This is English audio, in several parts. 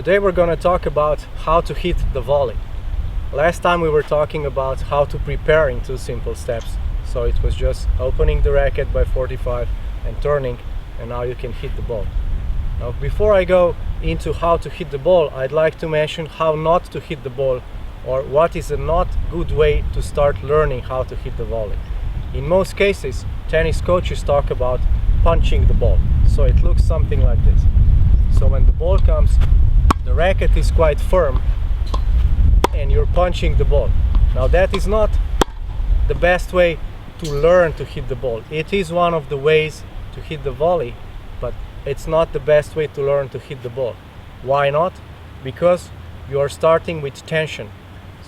Today we're going to talk about how to hit the volley. Last time we were talking about how to prepare in 2 simple steps. So it was just opening the racket by 45 and turning, and now you can hit the ball. Now before I go into how to hit the ball, I'd like to mention how not to hit the ball, or what is a not good way to start learning how to hit the volley. In most cases, tennis coaches talk about punching the ball. So it looks something like this. So when the ball comes, the racket is quite firm and you're punching the ball. Now that is not the best way to learn to hit the ball. It is one of the ways to hit the volley, but it's not the best way to learn to hit the ball. Why not? Because you are starting with tension.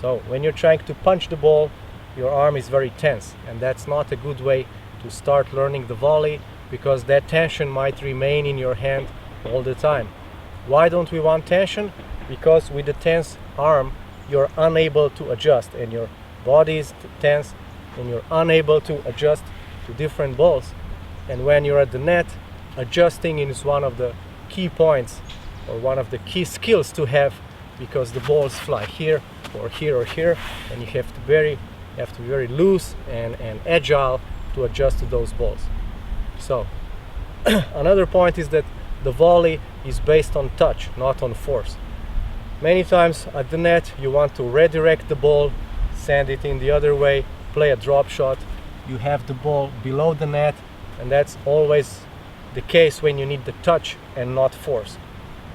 So when you're trying to punch the ball, your arm is very tense, and that's not a good way to start learning the volley, because that tension might remain in your hand all the time. Why don't we want tension? Because with the tense arm you're unable to adjust, and your body is tense and you're unable to adjust to different balls. And when you're at the net, adjusting is one of the key points, or one of the key skills to have, because the balls fly here or here or here, and you have to be very loose and agile to adjust to those balls. So another point is that the volley is based on touch, not on force. Many times at the net you want to redirect the ball, send it in the other way, play a drop shot. You have the ball below the net, and that's always the case when you need the touch and not force.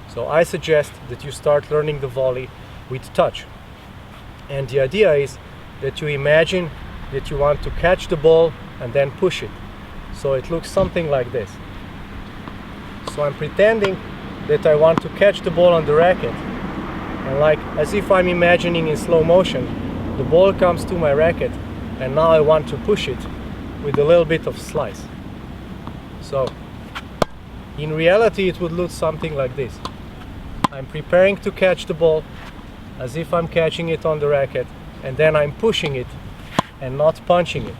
So I suggest that you start learning the volley with touch. And the idea is that you imagine that you want to catch the ball and then push it. So it looks something like this. So I'm pretending that I want to catch the ball on the racket, and like as if I'm imagining in slow motion, the ball comes to my racket, and now I want to push it with a little bit of slice. So in reality it would look something like this. I'm preparing to catch the ball as if I'm catching it on the racket, and then I'm pushing it and not punching it.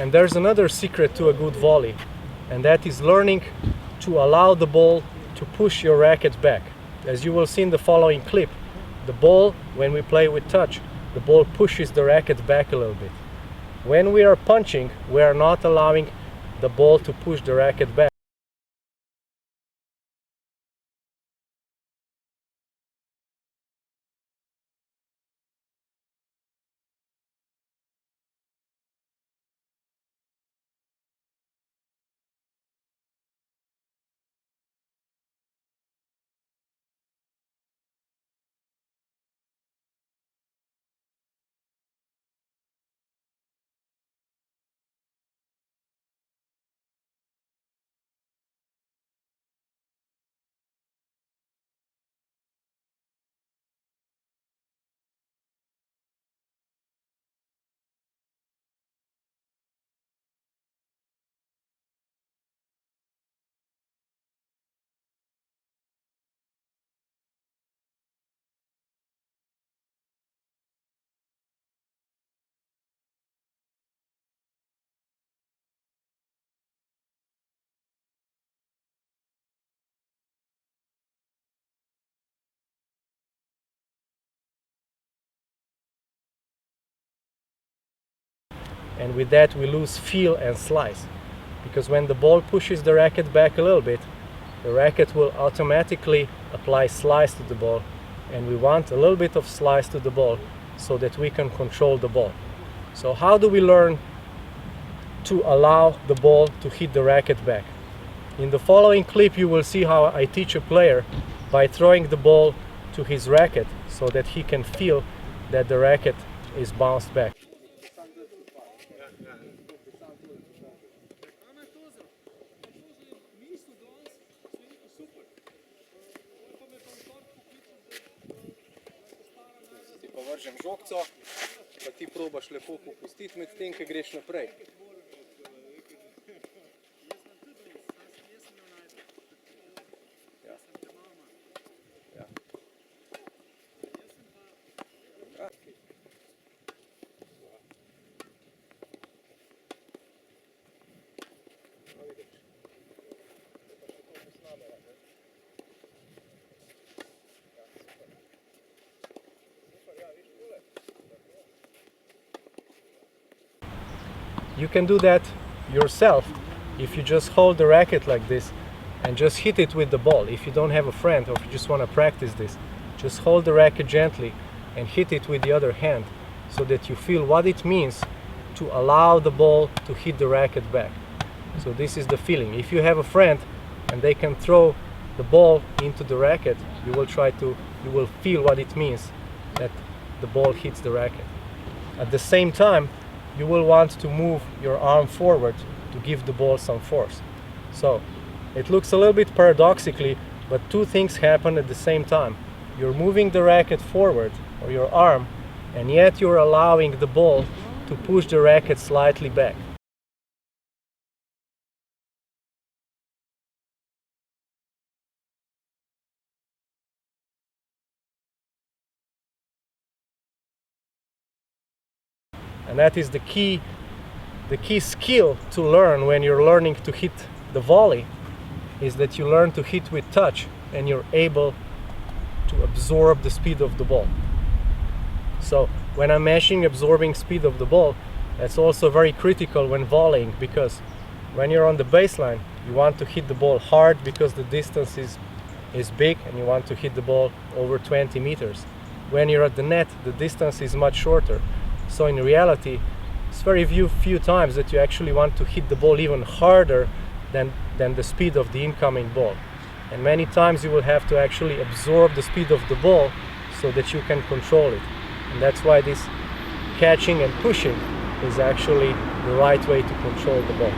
And there's another secret to a good volley, and that is learning to allow the ball to push your racket back. As you will see in the following clip, the ball, when we play with touch, the ball pushes the racket back a little bit. When we are punching, we are not allowing the ball to push the racket back. And with that we lose feel and slice, because when the ball pushes the racket back a little bit, the racket will automatically apply slice to the ball, and we want a little bit of slice to the ball so that we can control the ball. So how do we learn to allow the ball to hit the racket back? In the following clip you will see how I teach a player by throwing the ball to his racket so that he can feel that the racket is bounced back. Pa vržem žogco, pa ti probaš lepo popustiti med tem, ko greš naprej. Ja. Ja. You can do that yourself if you just hold the racket like this and just hit it with the ball. If you don't have a friend or if you just want to practice this, just hold the racket gently and hit it with the other hand so that you feel what it means to allow the ball to hit the racket back. So this is the feeling. If you have a friend and they can throw the ball into the racket, you will feel what it means that the ball hits the racket. At the same time, you will want to move your arm forward to give the ball some force. So it looks a little bit paradoxically, but two things happen at the same time. You're moving the racket forward, or your arm, and yet you're allowing the ball to push the racket slightly back. And that is the key skill to learn when you're learning to hit the volley, is that you learn to hit with touch and you're able to absorb the speed of the ball. So when I'm measuring absorbing speed of the ball, that's also very critical when volleying, because when you're on the baseline, you want to hit the ball hard because the distance is big and you want to hit the ball over 20 meters. When you're at the net, the distance is much shorter. So in reality, it's very few times that you actually want to hit the ball even harder than the speed of the incoming ball. And many times you will have to actually absorb the speed of the ball so that you can control it. And that's why this catching and pushing is actually the right way to control the ball.